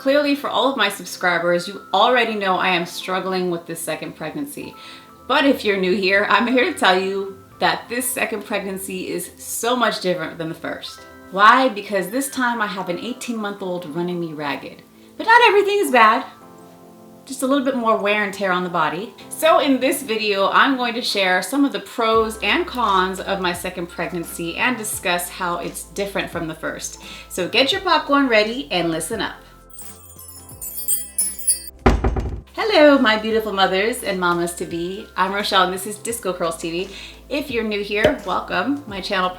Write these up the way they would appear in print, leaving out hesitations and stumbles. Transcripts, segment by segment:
Clearly, for all of my subscribers, you already know I am struggling with this second pregnancy. But if you're new here, I'm here to tell you that this second pregnancy is so much different than the first. Why? Because this time I have an 18-month-old running me ragged. But not everything is bad. Just a little bit more wear and tear on the body. So in this video, I'm going to share some of the pros and cons of my second pregnancy and discuss how it's different from the first. So get your popcorn ready and listen up. Hello, my beautiful mothers and mamas to be. I'm Rochelle and this is Discocurlstv. If you're new here, welcome. My channel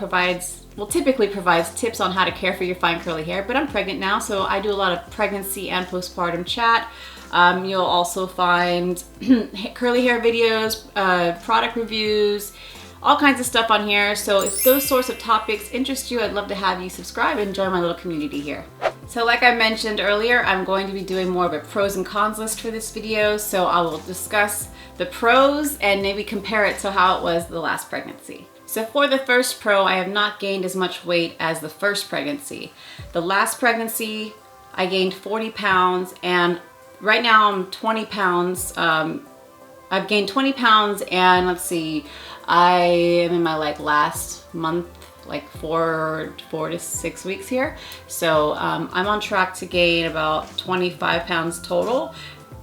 typically provides tips on how to care for your fine curly hair, but I'm pregnant now, so I do a lot of pregnancy and postpartum chat. You'll also find curly hair videos, product reviews, all kinds of stuff on here. So if those sorts of topics interest you, I'd love to have you subscribe and join my little community here. So like I mentioned earlier, I'm going to be doing more of a pros and cons list for this video. So I will discuss the pros and maybe compare it to how it was the last pregnancy. So for the first pro, I have not gained as much weight as the first pregnancy. The last pregnancy, I gained 40 pounds and right now I'm 20 pounds. I've gained 20 pounds and let's see, I am in my last month, like four to 6 weeks here. So I'm on track to gain about 25 pounds total.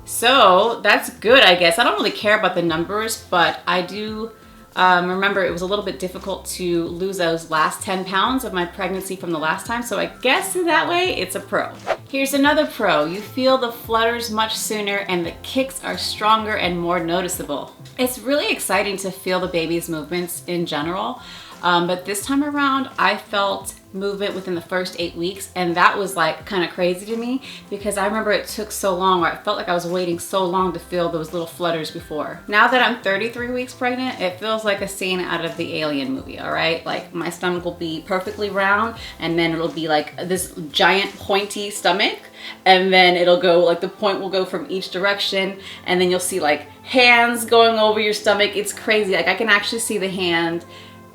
So that's good, I guess. I don't really care about the numbers, but I do remember it was a little bit difficult to lose those last 10 pounds of my pregnancy from the last time. So I guess in that way, it's a pro. Here's another pro. You feel the flutters much sooner and the kicks are stronger and more noticeable. It's really exciting to feel the baby's movements in general. But this time around, I felt movement within the first 8 weeks, and that was like kind of crazy to me because I remember it took so long, or I felt like I was waiting so long to feel those little flutters before. Now that I'm 33 weeks pregnant, it feels like a scene out of the Alien movie, all right? Like my stomach will be perfectly round, and then it'll be like this giant pointy stomach, and then it'll go, like the point will go from each direction, and then you'll see like hands going over your stomach. It's crazy. Like I can actually see the hand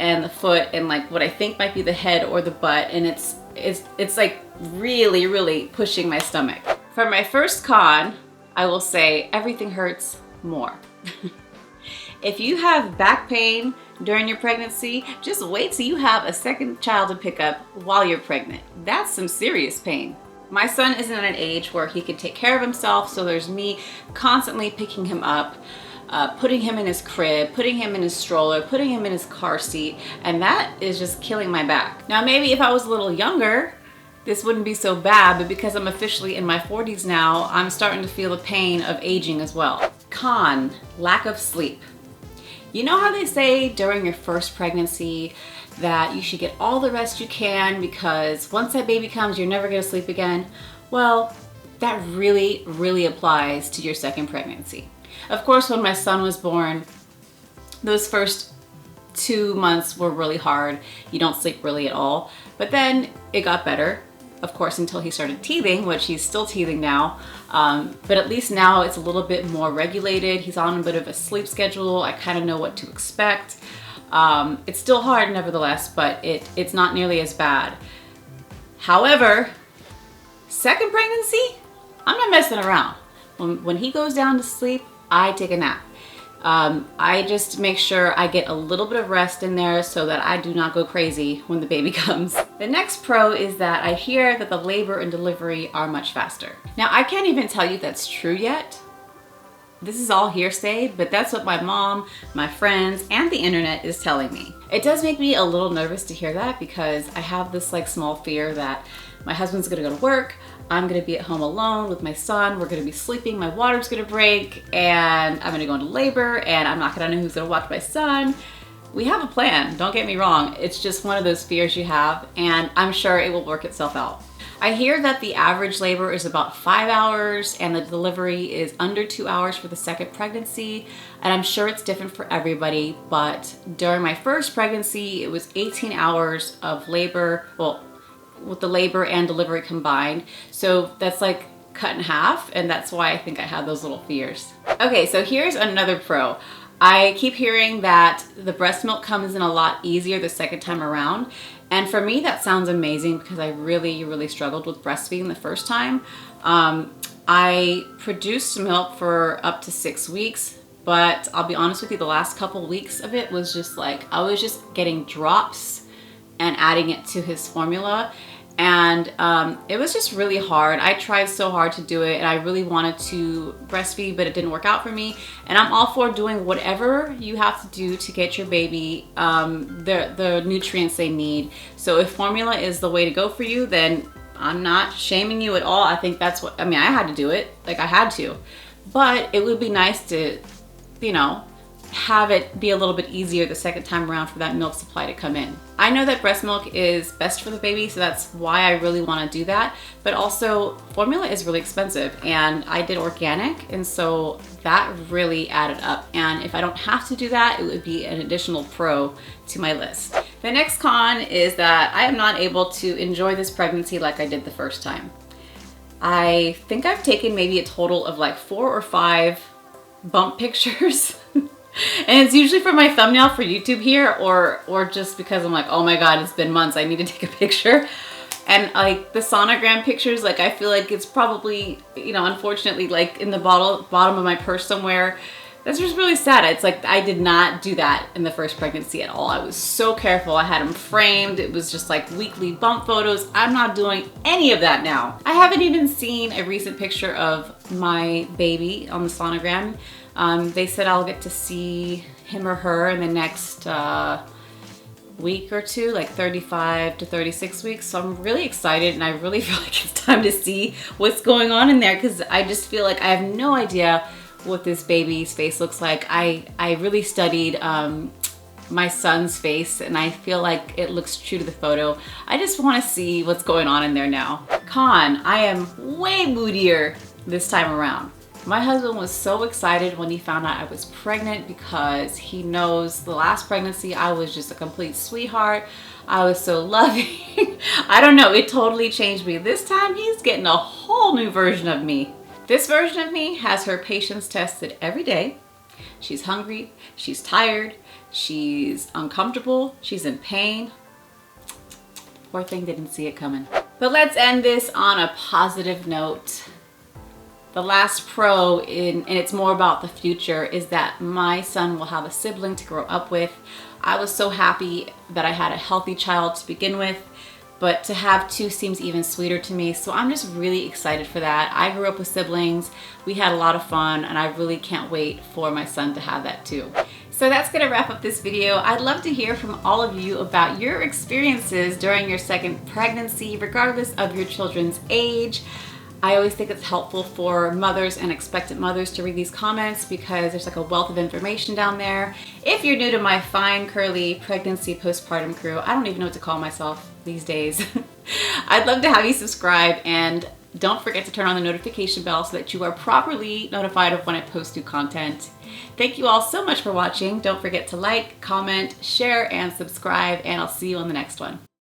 and the foot and like what I think might be the head or the butt, and it's like really pushing my stomach. For my first con, I will say everything hurts more. If you have back pain during your pregnancy, just wait till you have a second child to pick up while you're pregnant. That's some serious pain. My son isn't at an age where he can take care of himself, so there's me constantly picking him up, putting him in his crib, putting him in his stroller, putting him in his car seat, and that is just killing my back. Now maybe if I was a little younger, this wouldn't be so bad, but because I'm officially in my 40s now, I'm starting to feel the pain of aging as well. Con, lack of sleep. You know how they say during your first pregnancy that you should get all the rest you can because once that baby comes, you're never gonna sleep again? Well, that really applies to your second pregnancy. Of course, when my son was born, those first 2 months were really hard. You don't sleep really at all. But then it got better, of course, until he started teething, which he's still teething now. But at least now it's a little bit more regulated. He's on a bit of a sleep schedule. I kind of know what to expect. It's still hard nevertheless, but it's not nearly as bad. However, second pregnancy, I'm not messing around. When he goes down to sleep, I take a nap. I just make sure I get a little bit of rest in there so that I do not go crazy when the baby comes. The next pro is that I hear that the labor and delivery are much faster. Now, I can't even tell you if that's true yet. This is all hearsay, but that's what my mom, my friends, and the internet is telling me. It does make me a little nervous to hear that because I have this like small fear that my husband's gonna go to work, I'm gonna be at home alone with my son, we're gonna be sleeping, my water's gonna break, and I'm gonna go into labor, and I'm not gonna know who's gonna watch my son. We have a plan, don't get me wrong. It's just one of those fears you have, and I'm sure it will work itself out. I hear that the average labor is about 5 hours and the delivery is under 2 hours for the second pregnancy. And I'm sure it's different for everybody, but during my first pregnancy, it was 18 hours of labor, well, with the labor and delivery combined. So that's like cut in half, and that's why I think I had those little fears. Okay, so here's another pro. I keep hearing that the breast milk comes in a lot easier the second time around. And for me, that sounds amazing because I really struggled with breastfeeding the first time. I produced milk for up to 6 weeks, but I'll be honest with you, the last couple weeks of it was just like, I was just getting drops and adding it to his formula. And it was just really hard. I tried so hard to do it, and I really wanted to breastfeed, but it didn't work out for me. And I'm all for doing whatever you have to do to get your baby the nutrients they need. So if formula is the way to go for you, then I'm not shaming you at all. I think that's what, I mean, I had to do it. Like, I had to. But it would be nice to, you know, have it be a little bit easier the second time around for that milk supply to come in. I know that breast milk is best for the baby, so that's why I really want to do that. But also, formula is really expensive, and I did organic, and so that really added up. And if I don't have to do that, it would be an additional pro to my list. The next con is that I am not able to enjoy this pregnancy like I did the first time. I think I've taken maybe a total of like 4 or 5 bump pictures. And it's usually for my thumbnail for YouTube here, or just because I'm like, oh my God, it's been months, I need to take a picture. And like the sonogram pictures, like I feel like it's probably, you know, unfortunately, like in the bottom of my purse somewhere. That's just really sad. It's like I did not do that in the first pregnancy at all. I was so careful. I had them framed. It was just like weekly bump photos. I'm not doing any of that now. I haven't even seen a recent picture of my baby on the sonogram. They said I'll get to see him or her in the next week or two, like 35 to 36 weeks. So I'm really excited, and I really feel like it's time to see what's going on in there, because I just feel like I have no idea what this baby's face looks like. I really studied my son's face, and I feel like it looks true to the photo. I just want to see what's going on in there now. Con, I am way moodier this time around. My husband was so excited when he found out I was pregnant, because he knows the last pregnancy I was just a complete sweetheart. I was so loving. I don't know, it totally changed me. This time he's getting a whole new version of me. This version of me has her patience tested every day. She's hungry, she's tired, she's uncomfortable, she's in pain. Poor thing didn't see it coming. But let's end this on a positive note. The last pro, and it's more about the future, is that my son will have a sibling to grow up with. I was so happy that I had a healthy child to begin with, but to have 2 seems even sweeter to me. So I'm just really excited for that. I grew up with siblings. We had a lot of fun, and I really can't wait for my son to have that too. So that's gonna wrap up this video. I'd love to hear from all of you about your experiences during your second pregnancy, regardless of your children's age. I always think it's helpful for mothers and expectant mothers to read these comments, because there's like a wealth of information down there. If you're new to my fine curly pregnancy postpartum crew, I don't even know what to call myself these days. I'd love to have you subscribe, and don't forget to turn on the notification bell so that you are properly notified of when I post new content. Thank you all so much for watching. Don't forget to like, comment, share, and subscribe, and I'll see you on the next one.